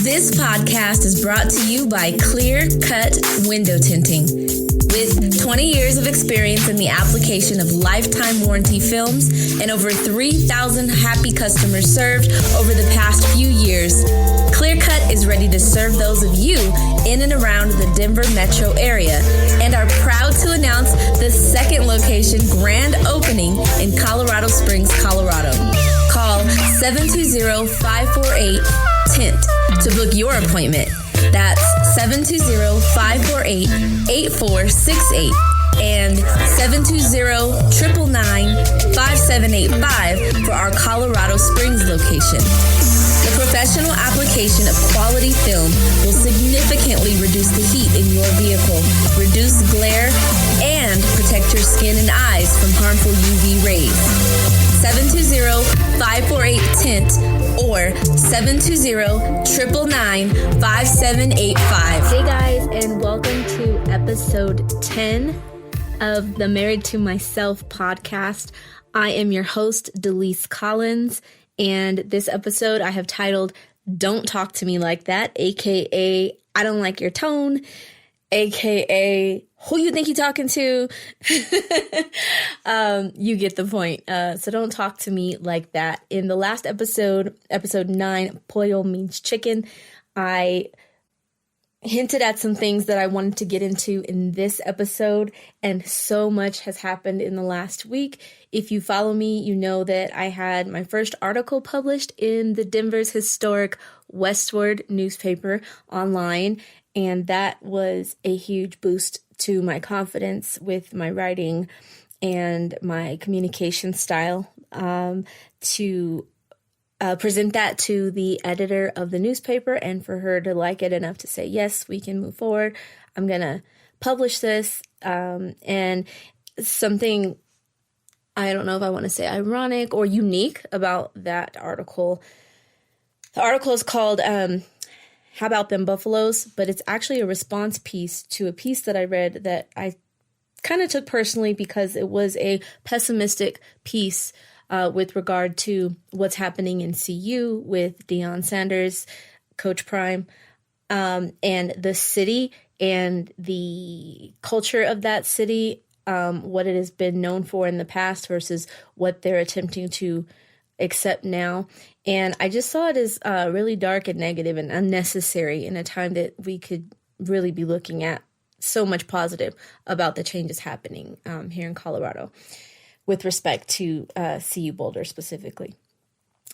This podcast is brought to you by Clear Cut Window Tinting. With 20 years of experience in the application of lifetime warranty films and over 3,000 happy customers served over the past few years, Clear Cut is ready to serve those of you in and around the Denver metro area and are proud to announce the second location grand opening in Colorado Springs, Colorado. Call 720-548-TINT to book your appointment. That's 720-548-8468 and 720-999-5785 for our Colorado Springs location. The professional application of quality film will significantly reduce the heat in your vehicle, reduce glare, and protect your skin and eyes from harmful UV rays. 720-548-TINT or 720-999-5785. Hey guys, and welcome to episode 10 of the Married to Myself podcast. I am your host, Delise Collins, and this episode I have titled, Don't Talk to Me Like That, aka I Don't Like Your Tone, aka who you think you're talking to. You get the point. So don't talk to me like that. In the last episode 9, pollo means chicken, I hinted at some things that I wanted to get into in this episode, and so much has happened in the last week. If you follow me, you know that I had my first article published in the Denver's historic Westward newspaper online, and that was a huge boost to my confidence with my writing and my communication style, to present that to the editor of the newspaper and for her to like it enough to say, yes, we can move forward. I'm going to publish this. And something, I don't know if I want to say ironic or unique about that article. The article is called, How About Them Buffaloes? But it's actually a response piece to a piece that I read that I kind of took personally because it was a pessimistic piece with regard to what's happening in CU with Deion Sanders, Coach Prime, and the city and the culture of that city, what it has been known for in the past versus what they're attempting to accept now. And I just saw it as really dark and negative and unnecessary in a time that we could really be looking at so much positive about the changes happening here in Colorado with respect to CU Boulder specifically.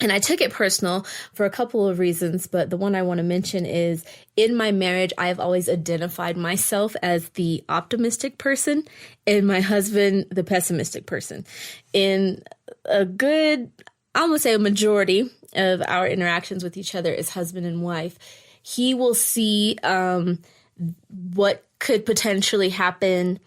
And I took it personal for a couple of reasons, but the one I want to mention is in my marriage, I have always identified myself as the optimistic person and my husband, the pessimistic person. In a good, I'm going to say a majority of our interactions with each other as husband and wife, he will see what could potentially happen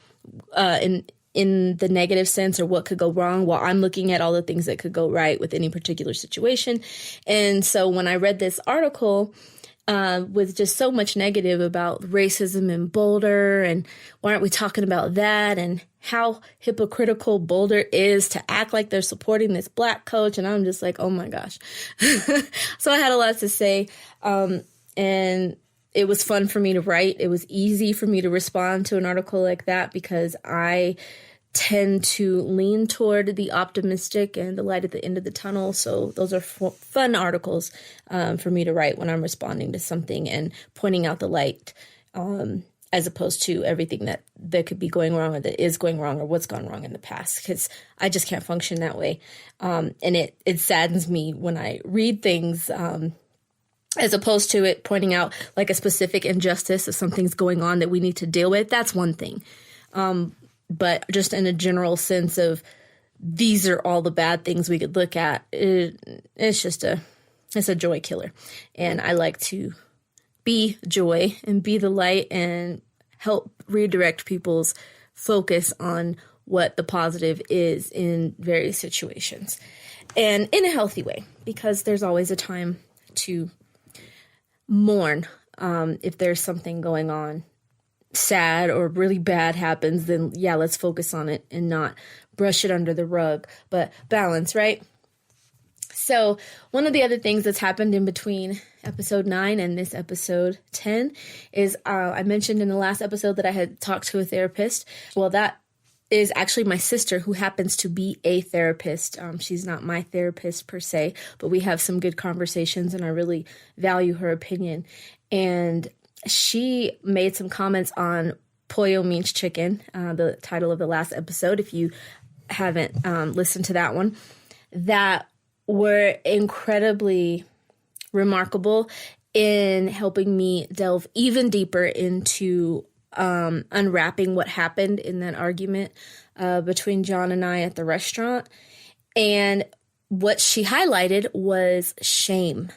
in the negative sense or what could go wrong while I'm looking at all the things that could go right with any particular situation. And so when I read this article with just so much negative about racism in Boulder and why aren't we talking about that and how hypocritical Boulder is to act like they're supporting this black coach. And I'm just like, oh my gosh. So I had a lot to say. And it was fun for me to write. It was easy for me to respond to an article like that because I tend to lean toward the optimistic and the light at the end of the tunnel. So those are fun articles for me to write when I'm responding to something and pointing out the light, as opposed to everything that could be going wrong or that is going wrong or what's gone wrong in the past, because I just can't function that way. And it saddens me when I read things as opposed to it pointing out like a specific injustice of something's going on that we need to deal with. That's one thing. But just in a general sense of these are all the bad things we could look at, it's a joy killer. And I like to be joy and be the light and help redirect people's focus on what the positive is in various situations and in a healthy way, because there's always a time to mourn. If there's something going on sad or really bad happens, then yeah, let's focus on it and not brush it under the rug, but balance, right? So one of the other things that's happened in between episode 9 and this episode 10 is I mentioned in the last episode that I had talked to a therapist. Well, that is actually my sister, who happens to be a therapist. She's not my therapist per se, but we have some good conversations and I really value her opinion. And she made some comments on Pollo Means Chicken, the title of the last episode, if you haven't listened to that one, that were incredibly remarkable in helping me delve even deeper into unwrapping what happened in that argument between John and I at the restaurant. And what she highlighted was shame.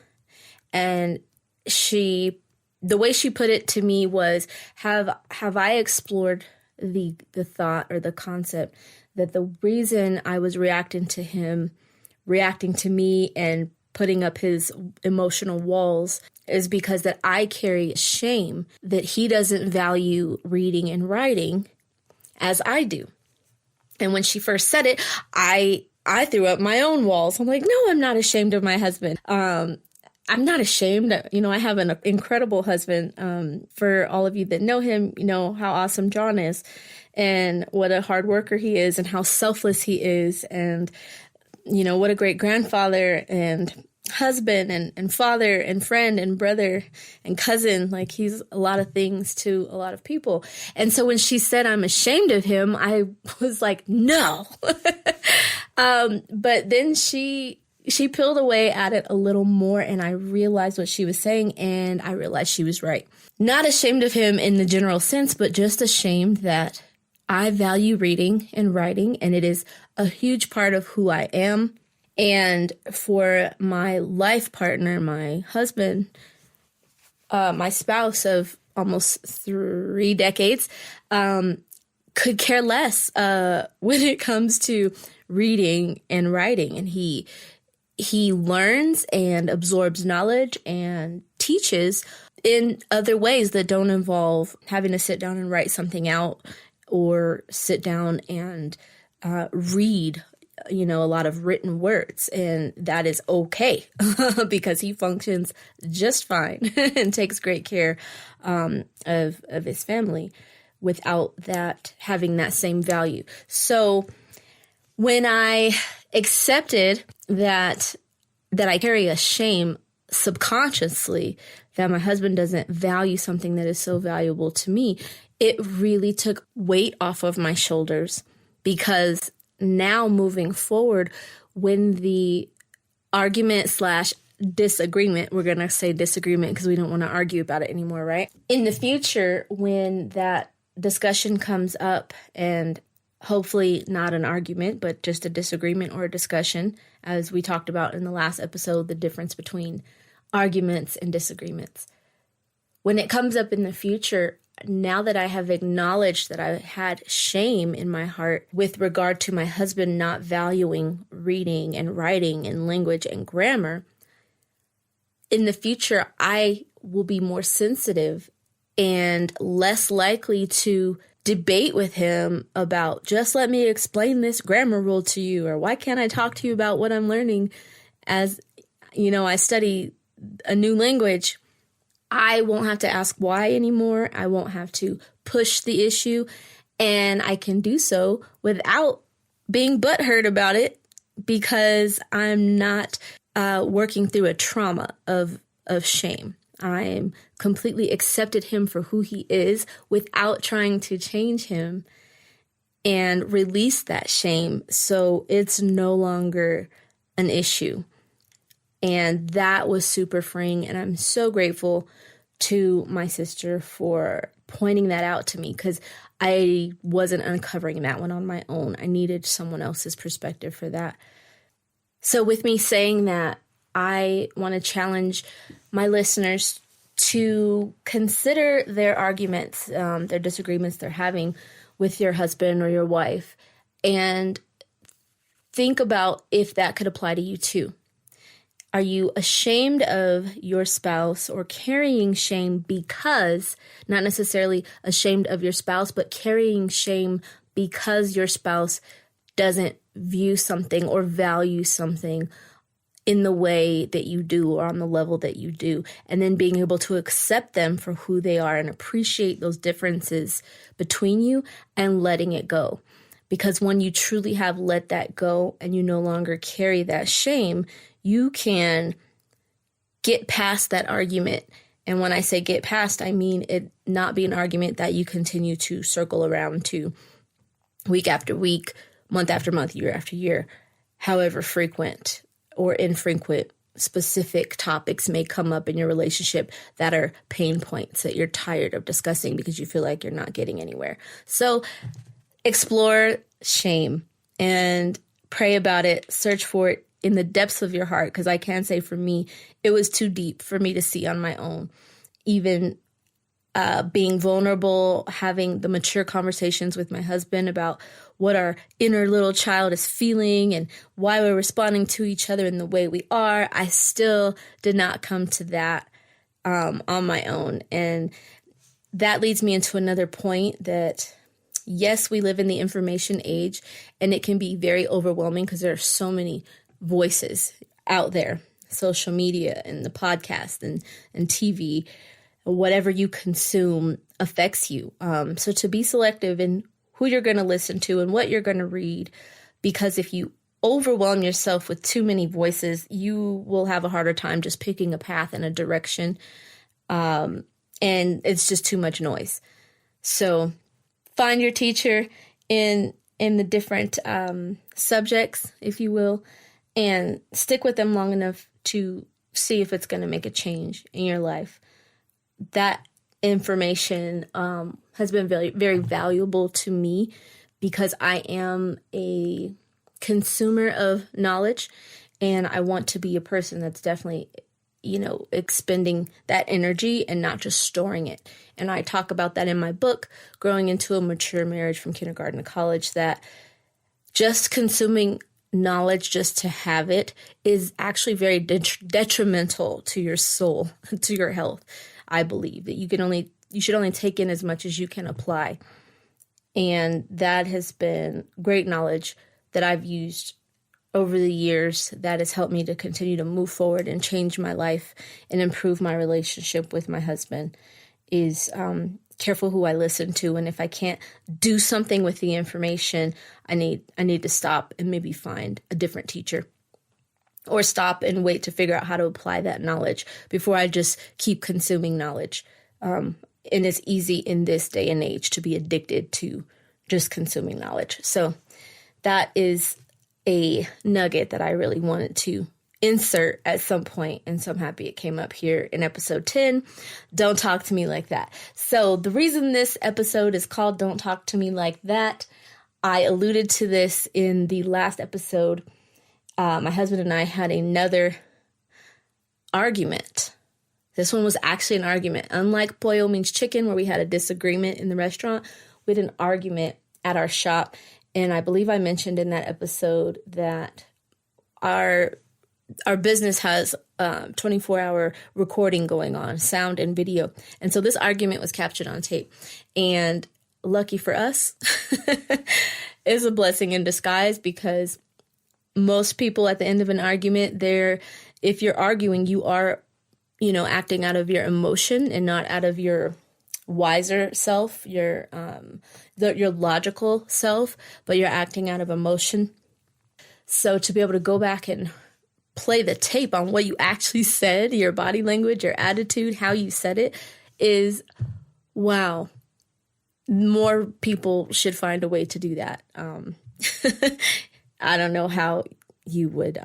And the way she put it to me was, have I explored the thought or the concept that the reason I was reacting to me and putting up his emotional walls is because that I carry shame that he doesn't value reading and writing as I do. And when she first said it, I threw up my own walls. I'm like, no, I'm not ashamed of my husband. I'm not ashamed. I have an incredible husband. For all of you that know him, you know how awesome John is and what a hard worker he is and how selfless he is. And, what a great grandfather and husband and father and friend and brother and cousin. Like, he's a lot of things to a lot of people. And so when she said I'm ashamed of him, I was like, no. But then she peeled away at it a little more, and I realized what she was saying, and I realized she was right. Not ashamed of him in the general sense, but just ashamed that I value reading and writing, and it is a huge part of who I am. And for my life partner, my husband, my spouse of almost 3 decades, could care less when it comes to reading and writing. And he learns and absorbs knowledge and teaches in other ways that don't involve having to sit down and write something out or sit down and read a lot of written words. And that is okay because he functions just fine and takes great care of his family without that having that same value. So when I accepted that I carry a shame subconsciously that my husband doesn't value something that is so valuable to me, it really took weight off of my shoulders, because now moving forward, when the argument / disagreement, we're going to say disagreement because we don't want to argue about it anymore, right? In the future, when that discussion comes up, and hopefully not an argument, but just a disagreement or a discussion, as we talked about in the last episode, the difference between arguments and disagreements. When it comes up in the future, now that I have acknowledged that I had shame in my heart with regard to my husband not valuing reading and writing and language and grammar, in the future, I will be more sensitive and less likely to debate with him about, just let me explain this grammar rule to you, or why can't I talk to you about what I'm learning as, I study a new language. I won't have to ask why anymore. I won't have to push the issue, and I can do so without being butthurt about it, because I'm not working through a trauma of shame. I'm completely accepted him for who he is without trying to change him, and release that shame so it's no longer an issue. And that was super freeing. And I'm so grateful to my sister for pointing that out to me, because I wasn't uncovering that one on my own. I needed someone else's perspective for that. So with me saying that, I want to challenge my listeners to consider their arguments, their disagreements they're having with your husband or your wife, and think about if that could apply to you too. Are you ashamed of your spouse, or carrying shame because, not necessarily ashamed of your spouse, but carrying shame because your spouse doesn't view something or value something in the way that you do or on the level that you do, and then being able to accept them for who they are and appreciate those differences between you and letting it go. Because when you truly have let that go and you no longer carry that shame, you can get past that argument. And when I say get past, I mean it not be an argument that you continue to circle around to week after week, month after month, year after year, however frequent or infrequent specific topics may come up in your relationship that are pain points that you're tired of discussing because you feel like you're not getting anywhere. So explore shame and pray about it, search for it in the depths of your heart, because I can say for me, it was too deep for me to see on my own. Even being vulnerable, having the mature conversations with my husband about what our inner little child is feeling and why we're responding to each other in the way we are, I still did not come to that on my own. And that leads me into another point that, yes, we live in the information age, and it can be very overwhelming because there are so many voices out there, social media and the podcast and TV, whatever you consume affects you. So to be selective in who you're going to listen to and what you're going to read, because if you overwhelm yourself with too many voices, you will have a harder time just picking a path and a direction. And it's just too much noise. So find your teacher in the different subjects, if you will, and stick with them long enough to see if it's going to make a change in your life. That information has been very, very valuable to me because I am a consumer of knowledge, and I want to be a person that's definitely, expending that energy and not just storing it. And I talk about that in my book, Growing into a Mature Marriage from Kindergarten to College, that just consuming knowledge just to have it is actually very detrimental to your soul, to your health. I believe that you should only take in as much as you can apply. And that has been great knowledge that I've used over the years that has helped me to continue to move forward and change my life and improve my relationship with my husband, is careful who I listen to. And if I can't do something with the information, I need to stop and maybe find a different teacher, or stop and wait to figure out how to apply that knowledge before I just keep consuming knowledge. And it's easy in this day and age to be addicted to just consuming knowledge. So that is a nugget that I really wanted to insert at some point, and so I'm happy it came up here in episode 10. Don't talk to me like that. So the reason this episode is called Don't Talk to Me Like That, I alluded to this in the last episode. My husband and I had another argument. This one was actually an argument. Unlike Pollo Means Chicken, where we had a disagreement in the restaurant, we had an argument at our shop. And I believe I mentioned in that episode that our business has 24-hour recording going on, sound and video. And so this argument was captured on tape. And lucky for us, it's a blessing in disguise, because most people at the end of an argument, if you're arguing, you are, acting out of your emotion and not out of your wiser self, your logical self, but you're acting out of emotion. So to be able to go back and play the tape on what you actually said, your body language, your attitude, how you said it, is wow. More people should find a way to do that. I don't know how you would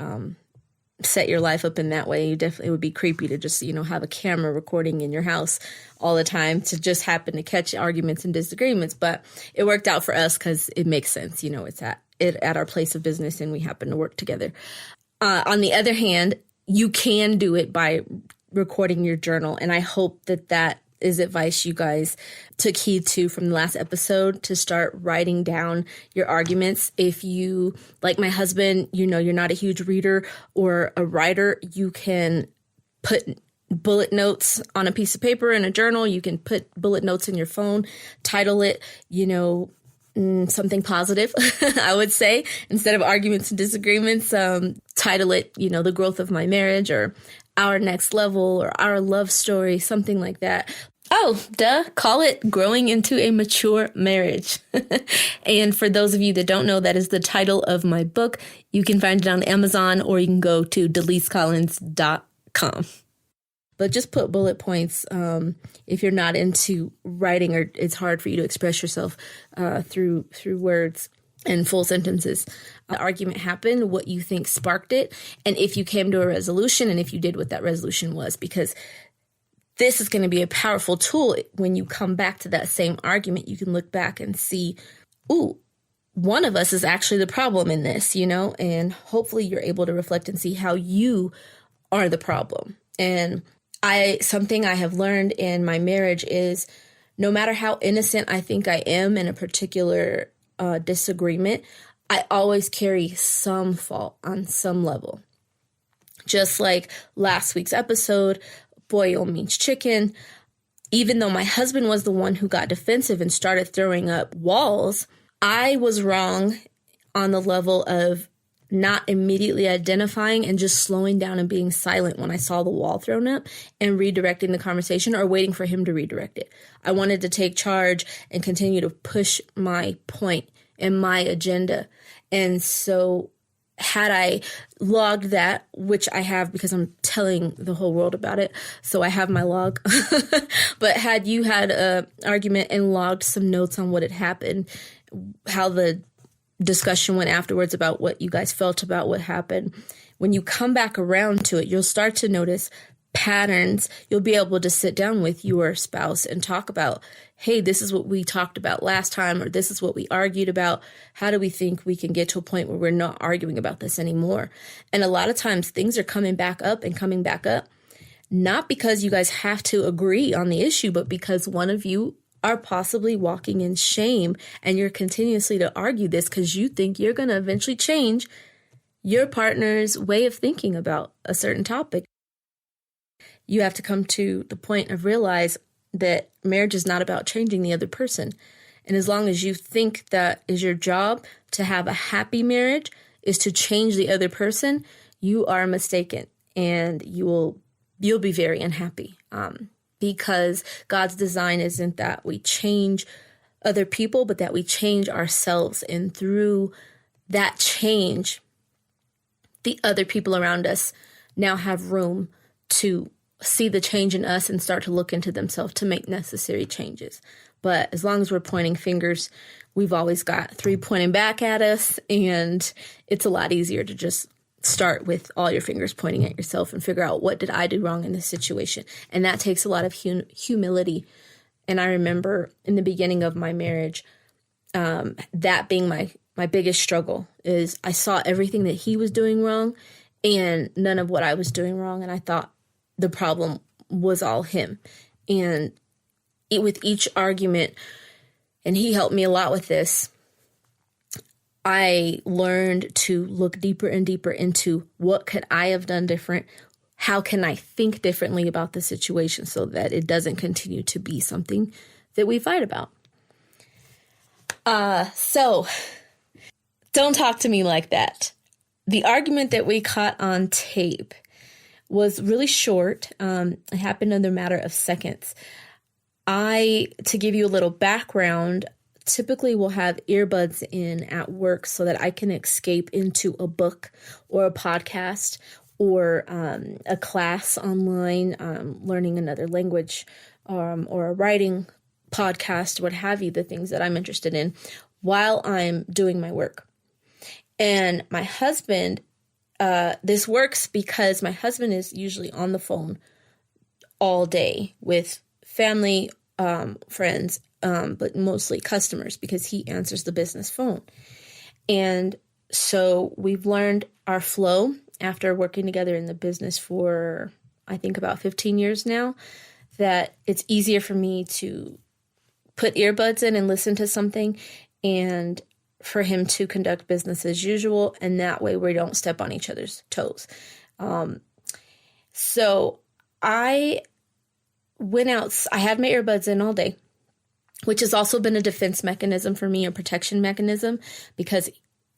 set your life up in that way. It would be creepy to just, have a camera recording in your house all the time to just happen to catch arguments and disagreements. But it worked out for us because it makes sense. It's at our place of business and we happen to work together. On the other hand, you can do it by recording your journal. And I hope that is advice you guys took heed to from the last episode, to start writing down your arguments. If you, like my husband, you're not a huge reader or a writer, you can put bullet notes on a piece of paper in a journal. You can put bullet notes in your phone, title it, something positive, I would say, instead of arguments and disagreements. Title it, the growth of my marriage, or our next level, or our love story, something like that. Oh, call it growing into a mature marriage. And for those of you that don't know, that is the title of my book. You can find it on Amazon, or you can go to DeliseCollins.com. But just put bullet points if you're not into writing, or it's hard for you to express yourself through words and full sentences. The argument happened, what you think sparked it, and if you came to a resolution, and if you did what that resolution was, because this is going to be a powerful tool. When you come back to that same argument, you can look back and see, ooh, one of us is actually the problem in this, and hopefully you're able to reflect and see how you are the problem. And something I have learned in my marriage is, no matter how innocent I think I am in a particular disagreement, I always carry some fault on some level. Just like last week's episode, Boil Means Chicken. Even though my husband was the one who got defensive and started throwing up walls, I was wrong on the level of not immediately identifying and just slowing down and being silent when I saw the wall thrown up, and redirecting the conversation, or waiting for him to redirect it. I wanted to take charge and continue to push my point and my agenda. And so had I logged that, which I have because I'm telling the whole world about it, so I have my log. But had you had an argument and logged some notes on what had happened, how the discussion went afterwards about what you guys felt about what happened, when you come back around to it, you'll start to notice patterns. You'll be able to sit down with your spouse and talk about, hey, this is what we talked about last time, or this is what we argued about. How do we think we can get to a point where we're not arguing about this anymore? And a lot of times things are coming back up, not because you guys have to agree on the issue, but because one of you are possibly walking in shame, and you're continuously to argue this because you think you're going to eventually change your partner's way of thinking about a certain topic. You have to come to the point of realize that marriage is not about changing the other person. And as long as you think that is your job, to have a happy marriage is to change the other person, you are mistaken, and you'll be very unhappy. Because God's design isn't that we change other people, but that we change ourselves. And through that change, the other people around us now have room to see the change in us and start to look into themselves to make necessary changes. But as long as we're pointing fingers, we've always got 3 pointing back at us, and it's a lot easier to just start with all your fingers pointing at yourself and figure out, what did I do wrong in this situation? And that takes a lot of humility. And I remember in the beginning of my marriage, that being my biggest struggle, is I saw everything that he was doing wrong and none of what I was doing wrong. And I thought the problem was all him. And with each argument, and he helped me a lot with this, I learned to look deeper and deeper into, what could I have done different? How can I think differently about the situation so that it doesn't continue to be something that we fight about? So don't talk to me like that. The argument that we caught on tape was really short. It happened in a matter of seconds. To give you a little background, typically will have earbuds in at work so that I can escape into a book or a podcast or a class online, learning another language, or a writing podcast, what have you, the things that I'm interested in while I'm doing my work. And my husband, this works because my husband is usually on the phone all day with family, friends, but mostly customers, because he answers the business phone. And so we've learned our flow after working together in the business for, I think, about 15 years now, that it's easier for me to put earbuds in and listen to something, and for him to conduct business as usual. And that way we don't step on each other's toes. So I went out, I had my earbuds in all day. which has also been a defense mechanism for me, a protection mechanism, because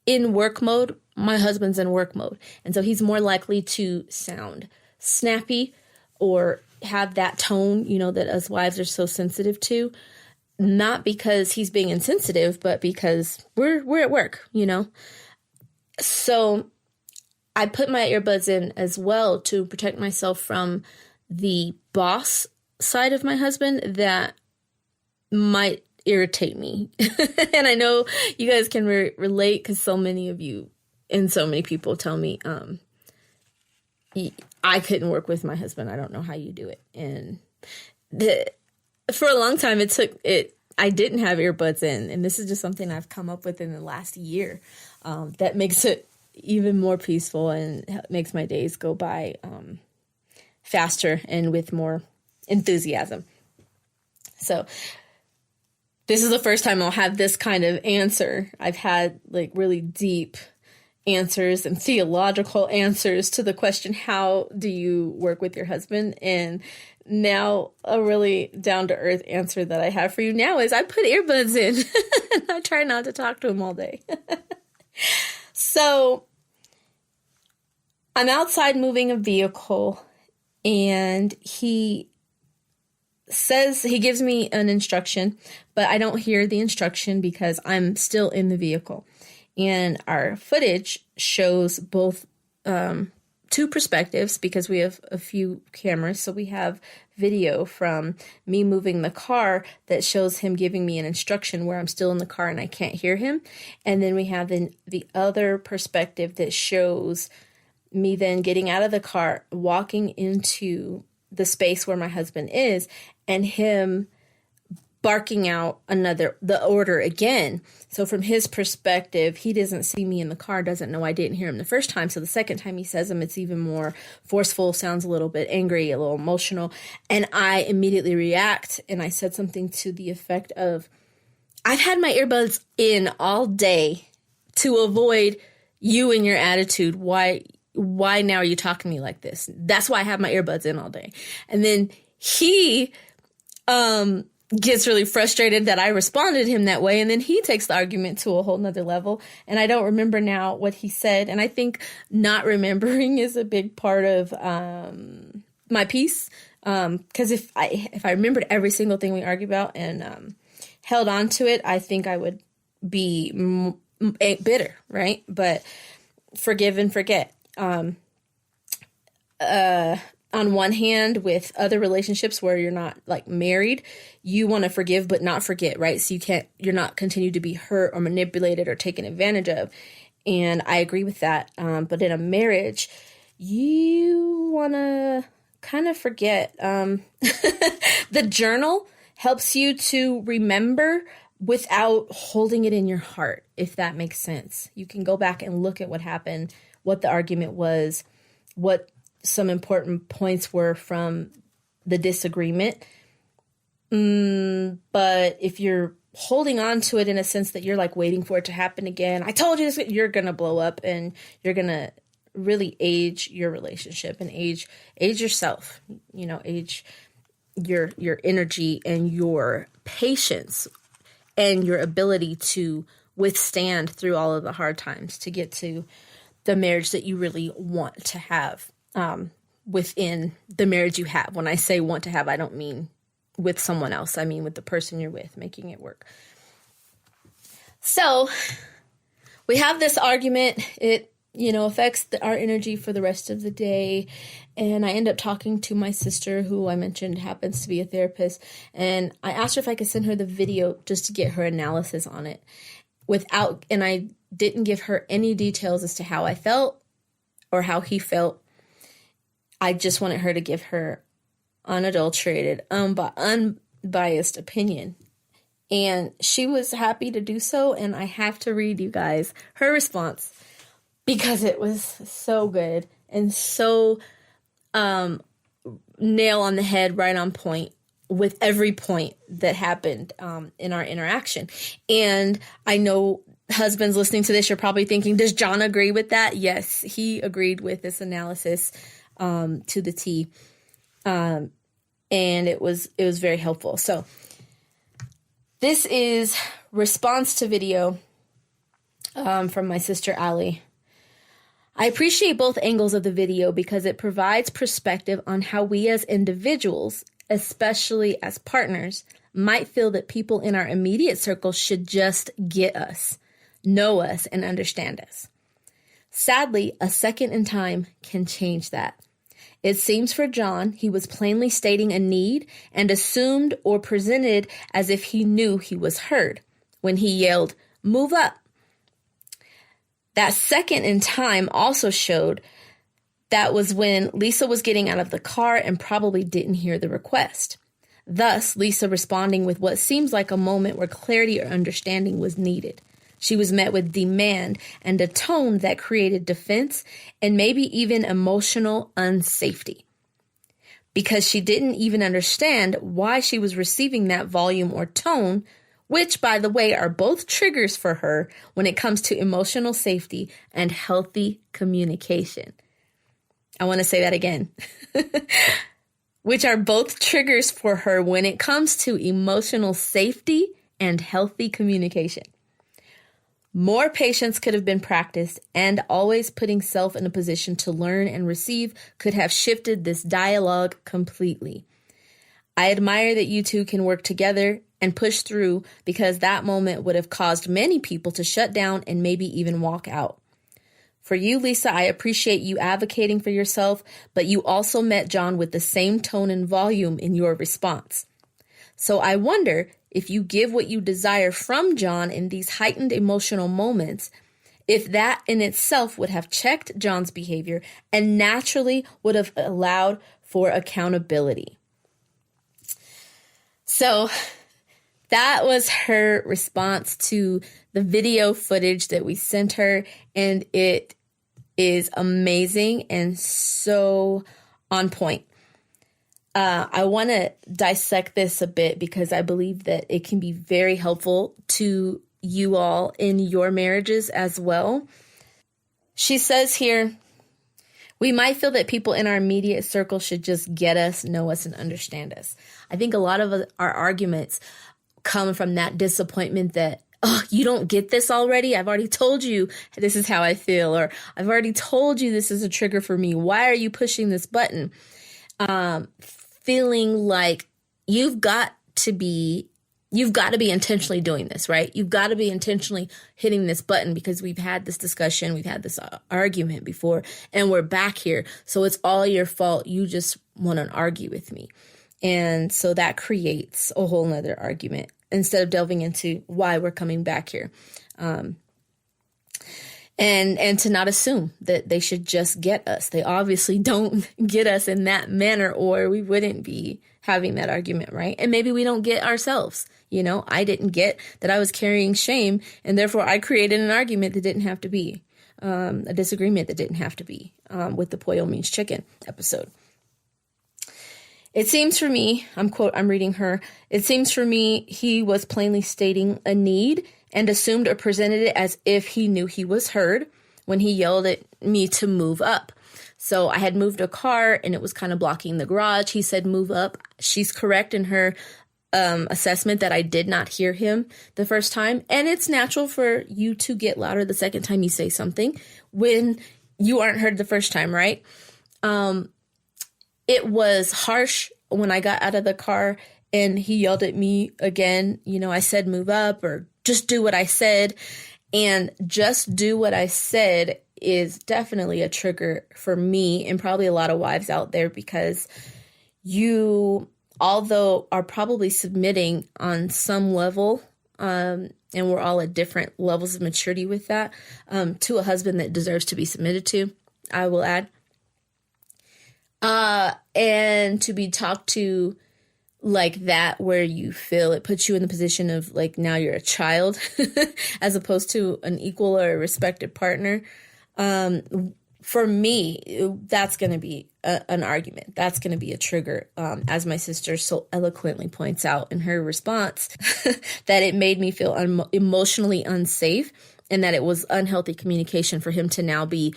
in work mode, my husband's in work mode. And so he's more likely to sound snappy or have that tone, that us wives are so sensitive to. Not because he's being insensitive, but because we're at work, So I put my earbuds in as well to protect myself from the boss side of my husband that might irritate me. And I know you guys can relate, because so many of you and so many people tell me I couldn't work with my husband. I don't know how you do it. And for a long time I didn't have earbuds in, and this is just something I've come up with in the last year that makes it even more peaceful and makes my days go by faster and with more enthusiasm. So this is the first time I'll have this kind of answer. I've had really deep answers and theological answers to the question, how do you work with your husband? And now a really down-to-earth answer that I have for you now is I put earbuds in and I try not to talk to him all day. So I'm outside moving a vehicle, and he gives me an instruction, but I don't hear the instruction because I'm still in the vehicle. And our footage shows both two perspectives, because we have a few cameras. So we have video from me moving the car that shows him giving me an instruction where I'm still in the car and I can't hear him. And then we have the other perspective that shows me then getting out of the car, walking into the space where my husband is, and him barking out the order again. So from his perspective, he doesn't see me in the car, doesn't know I didn't hear him the first time. So the second time he says them, it's even more forceful, sounds a little bit angry, a little emotional. And I immediately react, and I said something to the effect of, I've had my earbuds in all day to avoid you and your attitude. Why now are you talking to me like this? That's why I have my earbuds in all day. And then he gets really frustrated that I responded to him that way. And then he takes the argument to a whole nother level. And I don't remember now what he said. And I think not remembering is a big part of my peace. Because if I remembered every single thing we argued about and held on to it, I think I would be bitter, right? But forgive and forget. On one hand, with other relationships where you're not married, you want to forgive but not forget, right? So you're not continue to be hurt or manipulated or taken advantage of. And I agree with that. But in a marriage, you want to kind of forget. The journal helps you to remember without holding it in your heart, if that makes sense. You can go back and look at what happened, what the argument was, what some important points were from the disagreement. But if you're holding on to it in a sense that you're waiting for it to happen again, I told you this, you're going to blow up, and you're going to really age your relationship and age yourself, age your energy and your patience and your ability to withstand through all of the hard times to get to the marriage that you really want to have. Within the marriage you have. When I say want to have, I don't mean with someone else. I mean with the person you're with, making it work. So we have this argument. It, affects our energy for the rest of the day. And I end up talking to my sister, who I mentioned happens to be a therapist. And I asked her if I could send her the video just to get her analysis on it and I didn't give her any details as to how I felt or how he felt. I just wanted her to give her unadulterated, unbiased opinion. And she was happy to do so. And I have to read you guys her response because it was so good and so nail on the head, right on point with every point that happened in our interaction. And I know husbands listening to this, you're probably thinking, does John agree with that? Yes, he agreed with this analysis to the T. And it was very helpful. So This is response to video from my sister Allie. I appreciate both angles of the video because it provides perspective on how we as individuals, especially as partners, might feel that people in our immediate circle should just get us, know us, and understand us. Sadly, a second in time can change that. It seems for John, he was plainly stating a need and assumed or presented as if he knew he was heard when he yelled, "Move up." That second in time also showed that was when Lisa was getting out of the car and probably didn't hear the request. Thus, Lisa responding with what seems like a moment where clarity or understanding was needed. She was met with demand and a tone that created defense and maybe even emotional unsafety. Because she didn't even understand why she was receiving that volume or tone, which, by the way, are both triggers for her when it comes to emotional safety and healthy communication. I want to say that again. Which are both triggers for her when it comes to emotional safety and healthy communication. More patience could have been practiced, and always putting self in a position to learn and receive could have shifted this dialogue completely. I admire that you two can work together and push through, because that moment would have caused many people to shut down and maybe even walk out. For you, Lisa, I appreciate you advocating for yourself, but you also met John with the same tone and volume in your response. So I wonder if you give what you desire from John in these heightened emotional moments, if that in itself would have checked John's behavior and naturally would have allowed for accountability. So that was her response to the video footage that we sent her, and it is amazing and so on point. I want to dissect this a bit because I believe that it can be very helpful to you all in your marriages as well. She says here, we might feel that people in our immediate circle should just get us, know us, and understand us. I think a lot of our arguments come from that disappointment that, oh, you don't get this already? I've already told you this is how I feel, or I've already told you this is a trigger for me. Why are you pushing this button? Feeling like you've got to be intentionally doing this, right? You've got to be intentionally hitting this button because we've had this discussion, we've had this argument before, and we're back here. So it's all your fault. You just want to argue with me. And so that creates a whole nother argument instead of delving into why we're coming back here. And to not assume that they should just get us. They obviously don't get us in that manner, or we wouldn't be having that argument, right? And maybe we don't get ourselves. You know, I didn't get that I was carrying shame, and therefore I created an argument that didn't have to be, a disagreement that didn't have to be, with the Pollo Means Chicken episode. It seems for me, I'm reading her, it seems for me he was plainly stating a need and assumed or presented it as if he knew he was heard when he yelled at me to move up. So I had moved a car and it was kind of blocking the garage. He said, move up. She's correct in her assessment that I did not hear him the first time. And it's natural for you to get louder the second time you say something when you aren't heard the first time, right? It was harsh when I got out of the car and he yelled at me again. You know, I said, move up, or just do what I said. And just do what I said is definitely a trigger for me and probably a lot of wives out there, because you, although are probably submitting on some level, and we're all at different levels of maturity with that, to a husband that deserves to be submitted to, I will add. And to be talked to like that, where you feel it puts you in the position of like, now you're a child as opposed to an equal or a respected partner. For me, that's going to be an argument. That's going to be a trigger. As my sister so eloquently points out in her response, that it made me feel emotionally unsafe, and that it was unhealthy communication for him to now be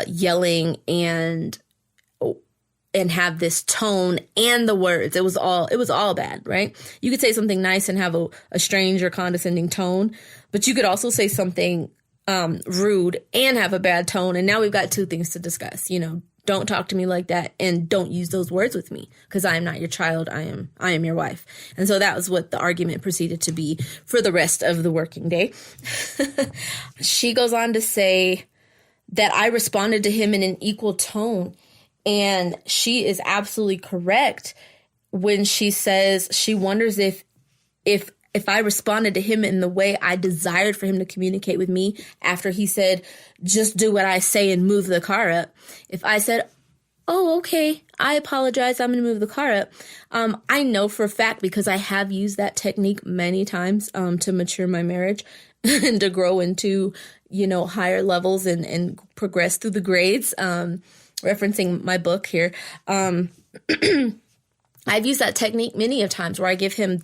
yelling and and have this tone and the words. It was all bad, right? You could say something nice and have a strange or condescending tone, but you could also say something rude and have a bad tone. And now we've got two things to discuss. Don't talk to me like that, and don't use those words with me, because I am not your child. I am your wife. And so that was what the argument proceeded to be for the rest of the working day. She goes on to say that I responded to him in an equal tone. And she is absolutely correct when she says she wonders if I responded to him in the way I desired for him to communicate with me after he said, just do what I say and move the car up. If I said, oh, okay, I apologize, I'm going to move the car up. I know for a fact, because I have used that technique many times to mature my marriage and to grow into, higher levels and progress through the grades. Referencing my book here. I've used that technique many of times where I give him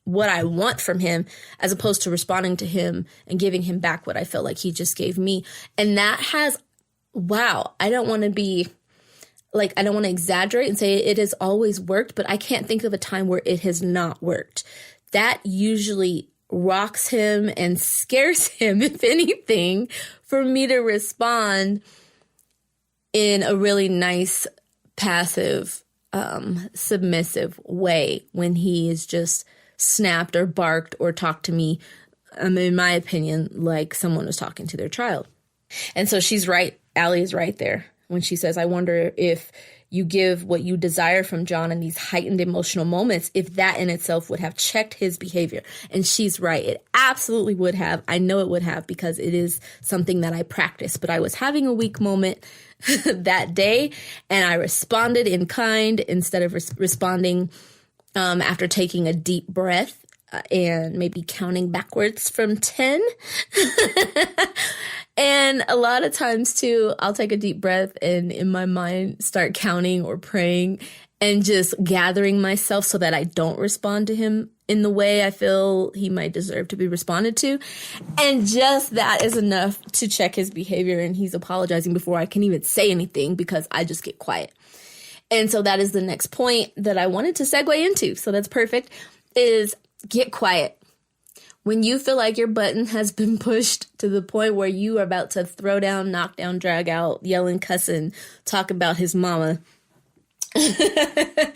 what I want from him as opposed to responding to him and giving him back what I felt like he just gave me. And that has, I don't want to exaggerate and say it has always worked, but I can't think of a time where it has not worked. That usually rocks him and scares him, if anything, for me to respond in a really nice, passive, submissive way when he is just snapped or barked or talked to me, in my opinion, like someone was talking to their child. And so she's right. Allie is right there when she says, I wonder if you give what you desire from John in these heightened emotional moments, if that in itself would have checked his behavior. And she's right. It absolutely would have. I know it would have, because it is something that I practice. But I was having a weak moment that day, and I responded in kind instead of responding after taking a deep breath and maybe counting backwards from 10. And a lot of times too, I'll take a deep breath and in my mind start counting or praying and just gathering myself so that I don't respond to him in the way I feel he might deserve to be responded to. And just that is enough to check his behavior, and he's apologizing before I can even say anything because I just get quiet. And so that is the next point that I wanted to segue into. So that's perfect, is get quiet. When you feel like your button has been pushed to the point where you are about to throw down, knock down, drag out, yelling, cussing, talk about his mama, it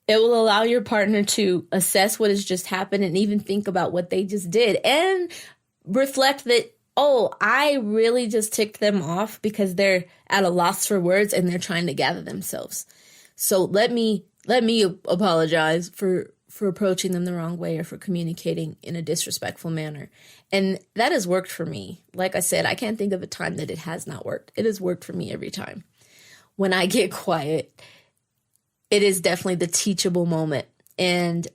will allow your partner to assess what has just happened and even think about what they just did and reflect that, oh, I really just ticked them off because they're at a loss for words and they're trying to gather themselves. So let me apologize for approaching them the wrong way or for communicating in a disrespectful manner. And that has worked for me. Like I said, I can't think of a time that it has not worked. It has worked for me every time. When I get quiet, it is definitely the teachable moment. And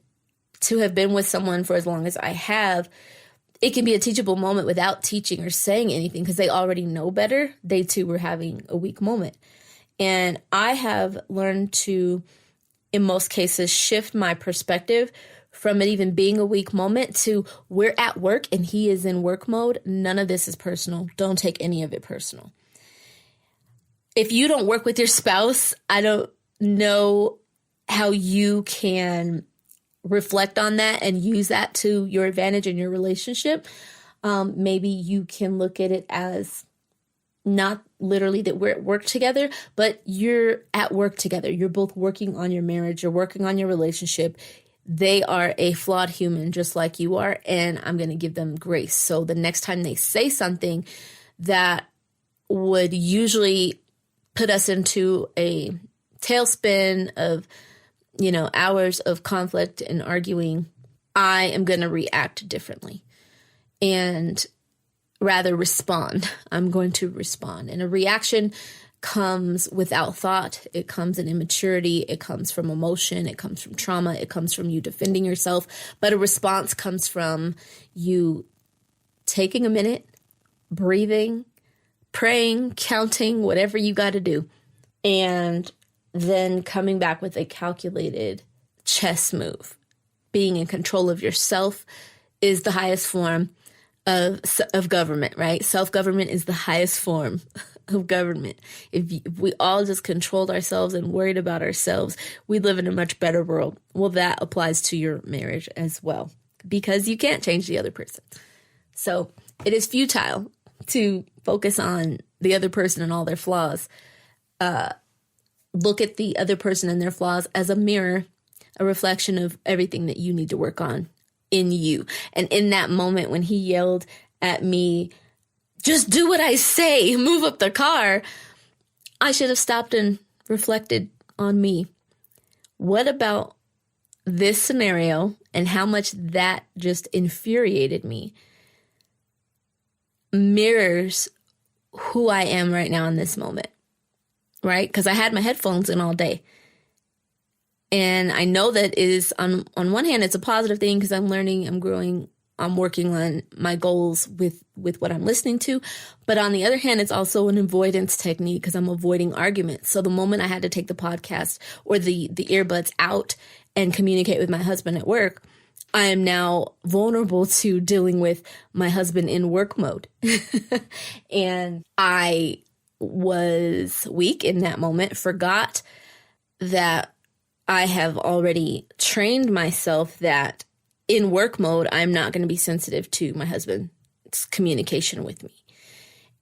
to have been with someone for as long as I have, it can be a teachable moment without teaching or saying anything because they already know better. They too were having a weak moment. And I have learned to, in most cases, shift my perspective from it even being a weak moment to we're at work and he is in work mode. None of this is personal. Don't take any of it personal. If you don't work with your spouse, I don't know how you can reflect on that and use that to your advantage in your relationship. Maybe you can look at it as not literally that we're at work together, but you're at work together. You're both working on your marriage. You're working on your relationship. They are a flawed human just like you are, and I'm going to give them grace. So the next time they say something that would usually put us into a tailspin of, hours of conflict and arguing, I am going to react differently and rather respond. I'm going to respond. And a reaction comes without thought. It comes in immaturity. It comes from emotion. It comes from trauma. It comes from you defending yourself. But a response comes from you taking a minute, breathing, praying, counting, whatever you got to do, and then coming back with a calculated chess move. Being in control of yourself is the highest form of government, right? Self-government is the highest form of government. If we all just controlled ourselves and worried about ourselves, we'd live in a much better world. Well, that applies to your marriage as well, because you can't change the other person. So it is futile to focus on the other person and all their flaws. Look at the other person and their flaws as a mirror, a reflection of everything that you need to work on in you. And in that moment when he yelled at me, just do what I say, move up the car, I should have stopped and reflected on me. What about this scenario and how much that just infuriated me mirrors who I am right now in this moment, right? Because I had my headphones in all day. And I know that is on one hand, it's a positive thing because I'm learning, I'm growing, I'm working on my goals with what I'm listening to. But on the other hand, it's also an avoidance technique because I'm avoiding arguments. So the moment I had to take the podcast or the earbuds out and communicate with my husband at work, I am now vulnerable to dealing with my husband in work mode. And I was weak in that moment, forgot that I have already trained myself that in work mode, I'm not going to be sensitive to my husband's communication with me.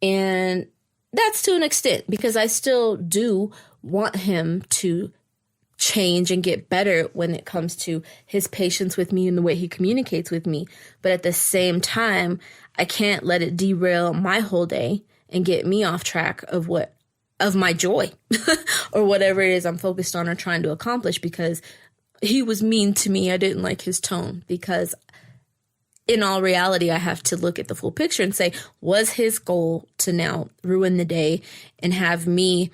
And that's to an extent because I still do want him to change and get better when it comes to his patience with me and the way he communicates with me. But at the same time, I can't let it derail my whole day and get me off track of my joy or whatever it is I'm focused on or trying to accomplish because he was mean to me. I didn't like his tone because in all reality, I have to look at the full picture and say, was his goal to now ruin the day and have me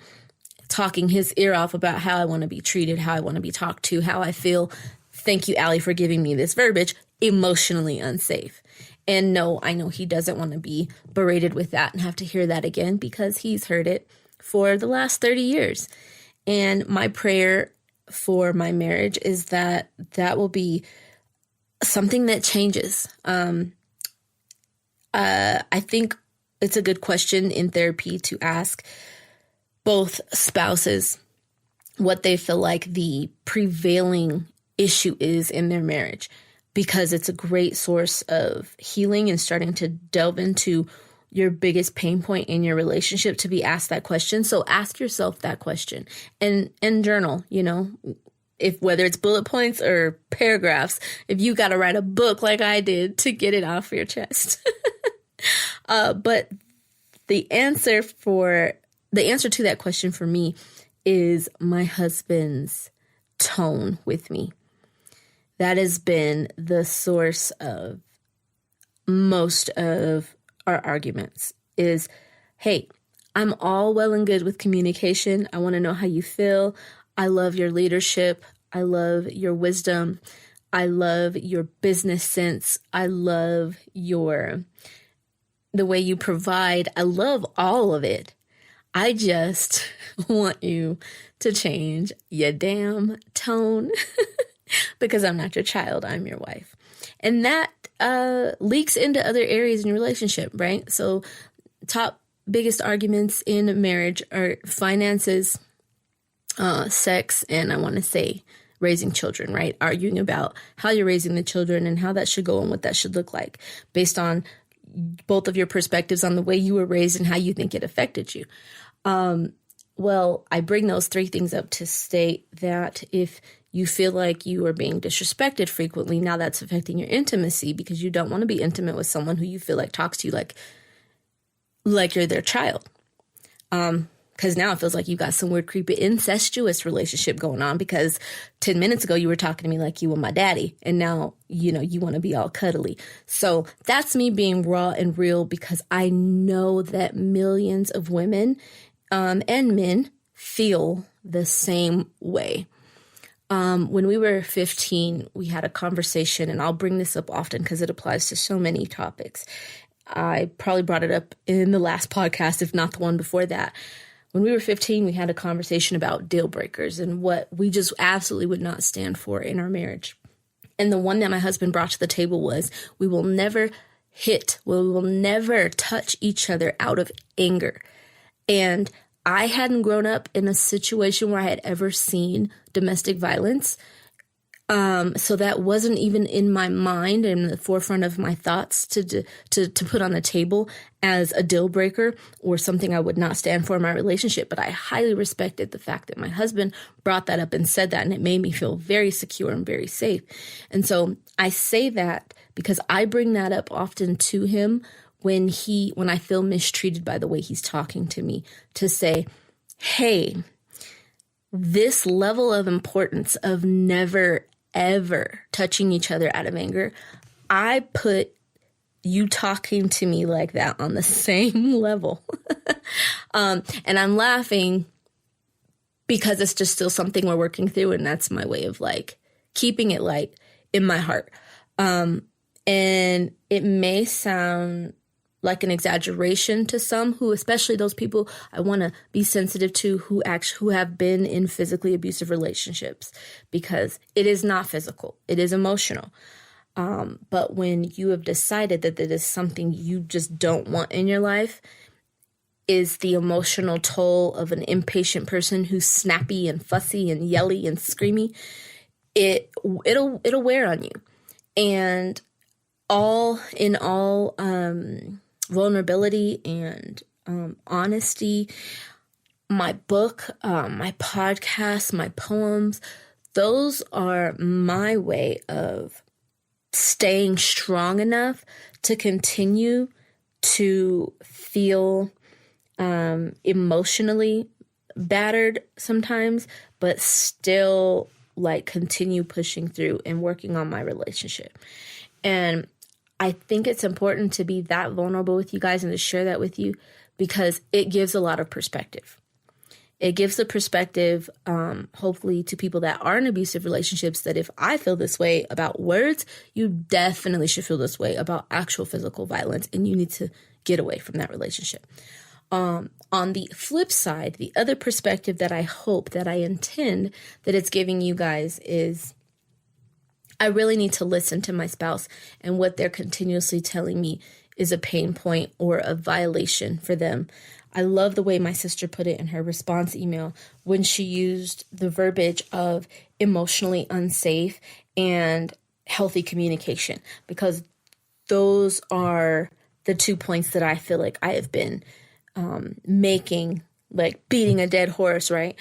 talking his ear off about how I want to be treated, how I want to be talked to, how I feel, thank you, Allie, for giving me this verbiage, emotionally unsafe. And no, I know he doesn't want to be berated with that and have to hear that again because he's heard it for the last 30 years. And my prayer for my marriage is that that will be something that changes. I think it's a good question in therapy to ask both spouses what they feel like the prevailing issue is in their marriage, because it's a great source of healing and starting to delve into your biggest pain point in your relationship to be asked that question. So ask yourself that question and journal, if whether it's bullet points or paragraphs, if you got to write a book like I did to get it off your chest. But the answer to that question for me is my husband's tone with me. That has been the source of most of our arguments is, hey, I'm all well and good with communication. I want to know how you feel. I love your leadership. I love your wisdom. I love your business sense. I love the way you provide. I love all of it. I just want you to change your damn tone because I'm not your child. I'm your wife. And that leaks into other areas in your relationship, right? So top biggest arguments in marriage are finances, sex, and I want to say raising children, right? Arguing about how you're raising the children and how that should go and what that should look like based on both of your perspectives on the way you were raised and how you think it affected you. Well, I bring those three things up to state that if you feel like you are being disrespected frequently, now that's affecting your intimacy because you don't want to be intimate with someone who you feel like talks to you like you're their child. Because now it feels like you got some weird, creepy, incestuous relationship going on because 10 minutes ago you were talking to me like you were my daddy. And now, you want to be all cuddly. So that's me being raw and real because I know that millions of women and men feel the same way. When we were 15, we had a conversation, and I'll bring this up often because it applies to so many topics. I probably brought it up in the last podcast, if not the one before that. When we were 15, we had a conversation about deal breakers and what we just absolutely would not stand for in our marriage. And the one that my husband brought to the table was, we will never touch each other out of anger. And I hadn't grown up in a situation where I had ever seen domestic violence. So that wasn't even in my mind and in the forefront of my thoughts to put on the table as a deal breaker or something I would not stand for in my relationship. But I highly respected the fact that my husband brought that up and said that, and it made me feel very secure and very safe. And so I say that because I bring that up often to him when I feel mistreated by the way he's talking to me, to say, hey, this level of importance of never ever touching each other out of anger, I put you talking to me like that on the same level. And I'm laughing because it's just still something we're working through, and that's my way of like keeping it light in my heart. And it may sound like an exaggeration to some who, especially those people I want to be sensitive to who have been in physically abusive relationships, because it is not physical, it is emotional. But when you have decided that it is something you just don't want in your life, is the emotional toll of an impatient person who's snappy and fussy and yelly and screamy, it'll wear on you. And all in all, vulnerability and honesty, my book, my podcast, my poems, those are my way of staying strong enough to continue to feel emotionally battered sometimes, but still like continue pushing through and working on my relationship. And I think it's important to be that vulnerable with you guys and to share that with you because it gives a lot of perspective. It gives the perspective, hopefully, to people that are in abusive relationships, that if I feel this way about words, you definitely should feel this way about actual physical violence, and you need to get away from that relationship. On the flip side, the other perspective that I hope, that I intend that it's giving you guys is, I really need to listen to my spouse and what they're continuously telling me is a pain point or a violation for them. I love the way my sister put it in her response email when she used the verbiage of emotionally unsafe and healthy communication, because those are the 2 points that I feel like I have been making, like beating a dead horse, right?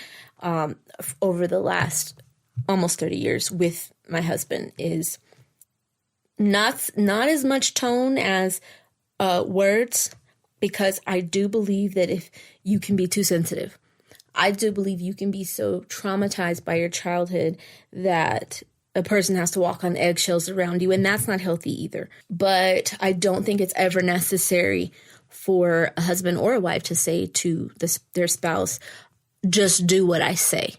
Over the last almost 30 years with my husband, is not as much tone as words, because I do believe that if you can be too sensitive, I do believe you can be so traumatized by your childhood that a person has to walk on eggshells around you, and that's not healthy either. But I don't think it's ever necessary for a husband or a wife to say to their spouse, just do what I say.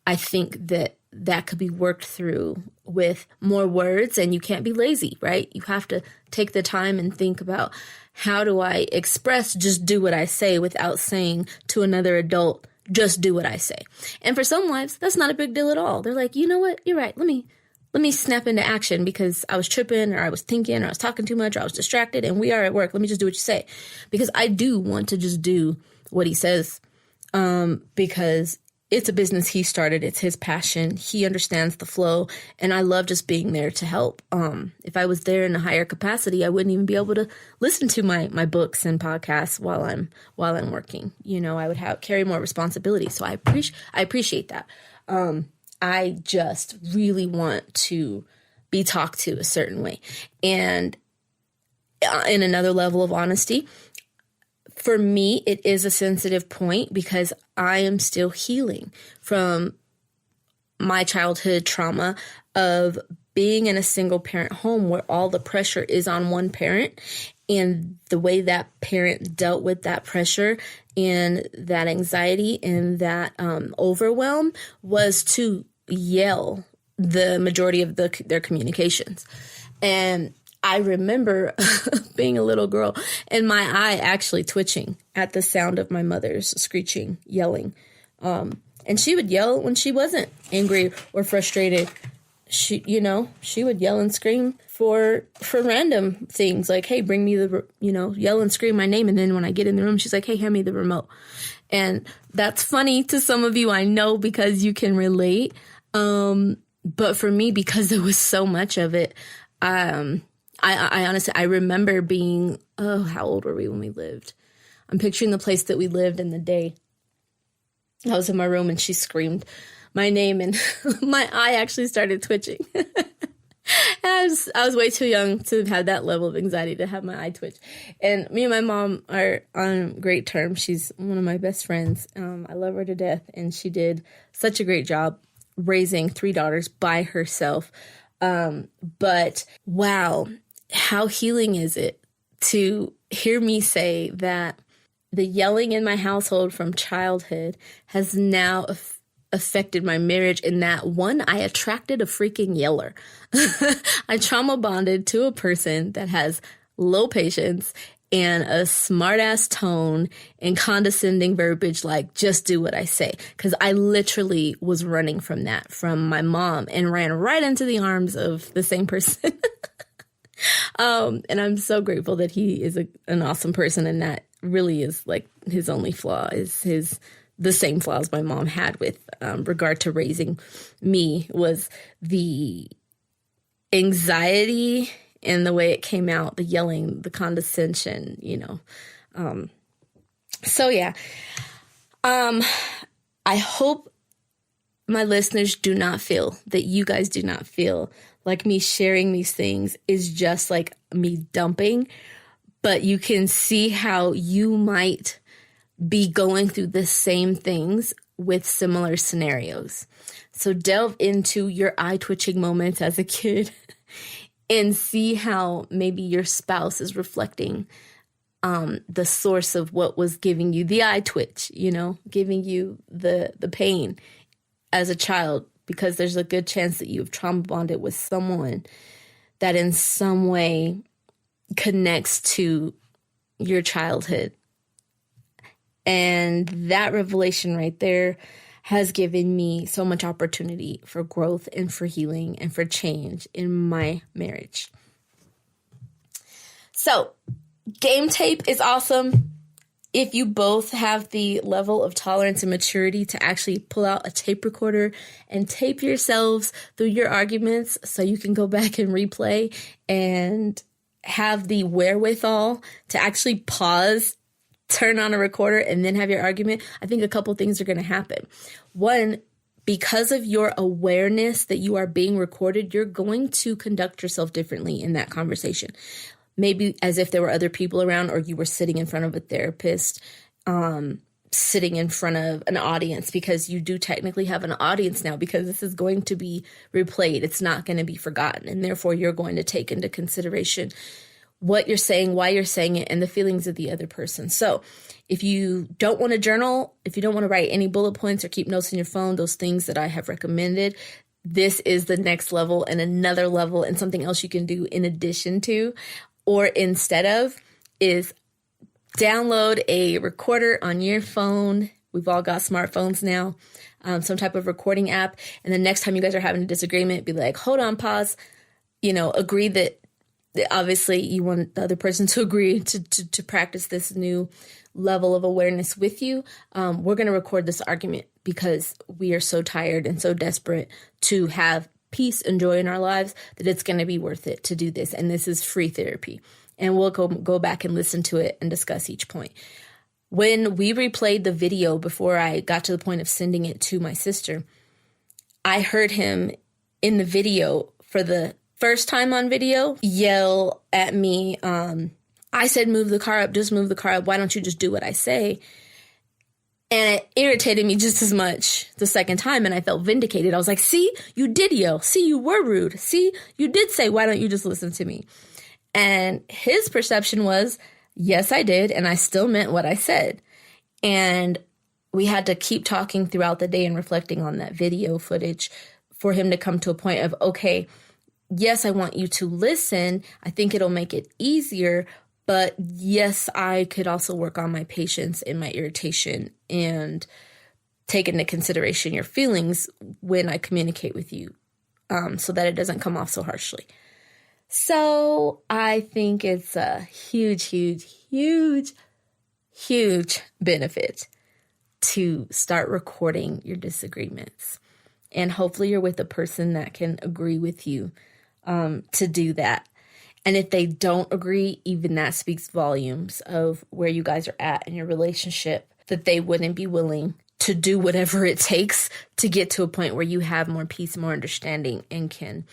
I think that could be worked through with more words, and you can't be lazy, right? You have to take the time and think about, how do I express just do what I say without saying to another adult, just do what I say. And for some wives, that's not a big deal at all. They're like, you know what? You're right. Let me snap into action because I was tripping, or I was thinking, or I was talking too much, or I was distracted, and we are at work. Let me just do what you say. Because I do want to just do what he says, because it's a business he started. It's his passion. He understands the flow, and I love just being there to help. If I was there in a higher capacity, I wouldn't even be able to listen to my books and podcasts while I'm working. You know, I would carry more responsibility. So I appreciate that. I just really want to be talked to a certain way, and in another level of honesty. For me, it is a sensitive point because I am still healing from my childhood trauma of being in a single parent home where all the pressure is on one parent, and the way that parent dealt with that pressure and that anxiety and that overwhelm was to yell the majority of their communications. And I remember being a little girl and my eye actually twitching at the sound of my mother's screeching, yelling. And she would yell when she wasn't angry or frustrated. she would yell and scream for random things, like, hey, bring me the, yell and scream my name. And then when I get in the room, she's like, hey, hand me the remote. And that's funny to some of you, I know, because you can relate. But for me, because there was so much of it, I honestly, I remember being, how old were we when we lived? I'm picturing the place that we lived in the day. I was in my room and she screamed my name and my eye actually started twitching. I was way too young to have that level of anxiety to have my eye twitch. And me and my mom are on great terms. She's one of my best friends. I love her to death. And she did such a great job raising 3 daughters by herself. But wow, how healing is it to hear me say that the yelling in my household from childhood has now affected my marriage, in that, one, I attracted a freaking yeller. I trauma bonded to a person that has low patience and a smart ass tone and condescending verbiage, like, just do what I say. Because I literally was running from that from my mom and ran right into the arms of the same person. And I'm so grateful that he is an awesome person, and that really is like his only flaw is the same flaws my mom had with regard to raising me, was the anxiety and the way it came out, the yelling, the condescension, So yeah, I hope my listeners do not feel that you guys do not feel like me sharing these things is just like me dumping, but you can see how you might be going through the same things with similar scenarios. So delve into your eye twitching moments as a kid and see how maybe your spouse is reflecting the source of what was giving you the eye twitch, giving you the pain as a child, because there's a good chance that you've trauma bonded with someone that in some way connects to your childhood. And that revelation right there has given me so much opportunity for growth and for healing and for change in my marriage. So, game tape is awesome. If you both have the level of tolerance and maturity to actually pull out a tape recorder and tape yourselves through your arguments so you can go back and replay and have the wherewithal to actually pause, turn on a recorder, and then have your argument, I think a couple things are going to happen. One, because of your awareness that you are being recorded, you're going to conduct yourself differently in that conversation. Maybe as if there were other people around, or you were sitting in front of a therapist, sitting in front of an audience, because you do technically have an audience now, because this is going to be replayed. It's not going to be forgotten. And therefore, you're going to take into consideration what you're saying, why you're saying it, and the feelings of the other person. So if you don't want to journal, if you don't want to write any bullet points or keep notes in your phone, those things that I have recommended, this is the next level and another level, and something else you can do in addition to, or instead of, is download a recorder on your phone. We've all got smartphones now, some type of recording app. And the next time you guys are having a disagreement, be like, hold on, pause, agree that obviously you want the other person to agree to practice this new level of awareness with you. We're going to record this argument because we are so tired and so desperate to have peace and joy in our lives that it's going to be worth it to do this. And this is free therapy. And we'll go back and listen to it and discuss each point. When we replayed the video before I got to the point of sending it to my sister, I heard him in the video for the first time on video yell at me. I said, move the car up, just move the car up. Why don't you just do what I say? And it irritated me just as much the second time, and I felt vindicated. I was like, see, you did yell. See, you were rude. See, you did say, why don't you just listen to me? And his perception was, yes, I did, and I still meant what I said. And we had to keep talking throughout the day and reflecting on that video footage for him to come to a point of, okay, yes, I want you to listen. I think it'll make it easier. But yes, I could also work on my patience and my irritation and take into consideration your feelings when I communicate with you so that it doesn't come off so harshly. So I think it's a huge, huge, huge, huge benefit to start recording your disagreements. And hopefully you're with a person that can agree with you to do that. And if they don't agree, even that speaks volumes of where you guys are at in your relationship, that they wouldn't be willing to do whatever it takes to get to a point where you have more peace, more understanding, and can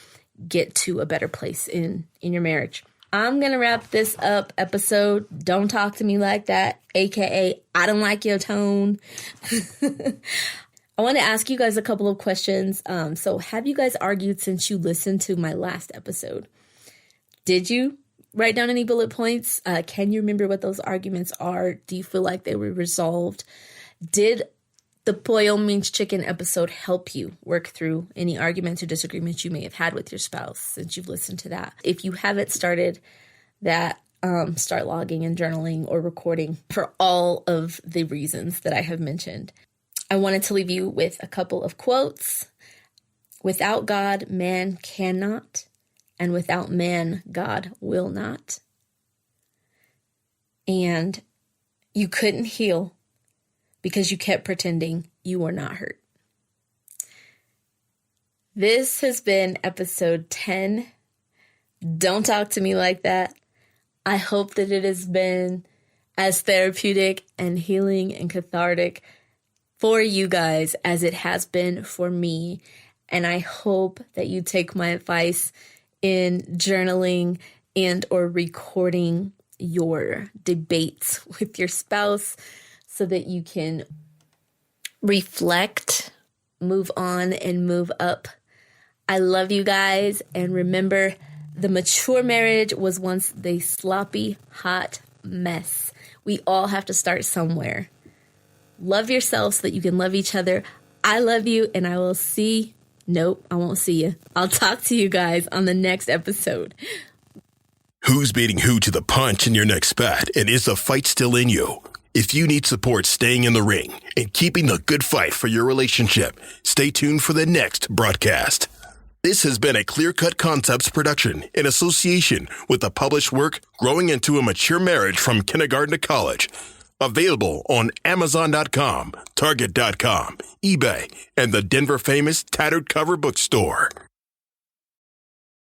get to a better place in your marriage. I'm going to wrap this up episode. Don't talk to me like that, aka I don't like your tone. I want to ask you guys a couple of questions. So have you guys argued since you listened to my last episode? Did you write down any bullet points? Can you remember what those arguments are? Do you feel like they were resolved? Did the Pollo Means Chicken episode help you work through any arguments or disagreements you may have had with your spouse since you've listened to that? If you haven't started that, start logging and journaling or recording for all of the reasons that I have mentioned. I wanted to leave you with a couple of quotes. Without God, man cannot, and without man, God will not. And you couldn't heal because you kept pretending you were not hurt. This has been episode 10. Don't talk to me like that. I hope that it has been as therapeutic and healing and cathartic for you guys as it has been for me. And I hope that you take my advice in journaling and or recording your debates with your spouse so that you can reflect, move on, and move up. I love you guys. And remember, the mature marriage was once the sloppy, hot mess. We all have to start somewhere. Love yourself so that you can love each other. I love you, and I will see. Nope, I won't see you. I'll talk to you guys on the next episode. Who's beating who to the punch in your next spat, and is the fight still in you? If you need support staying in the ring and keeping the good fight for your relationship, stay tuned for the next broadcast. This has been a Clear Cut Concepts production in association with the published work Growing into a Mature Marriage from Kindergarten to College. Available on Amazon.com, Target.com, eBay, and the Denver famous Tattered Cover Bookstore.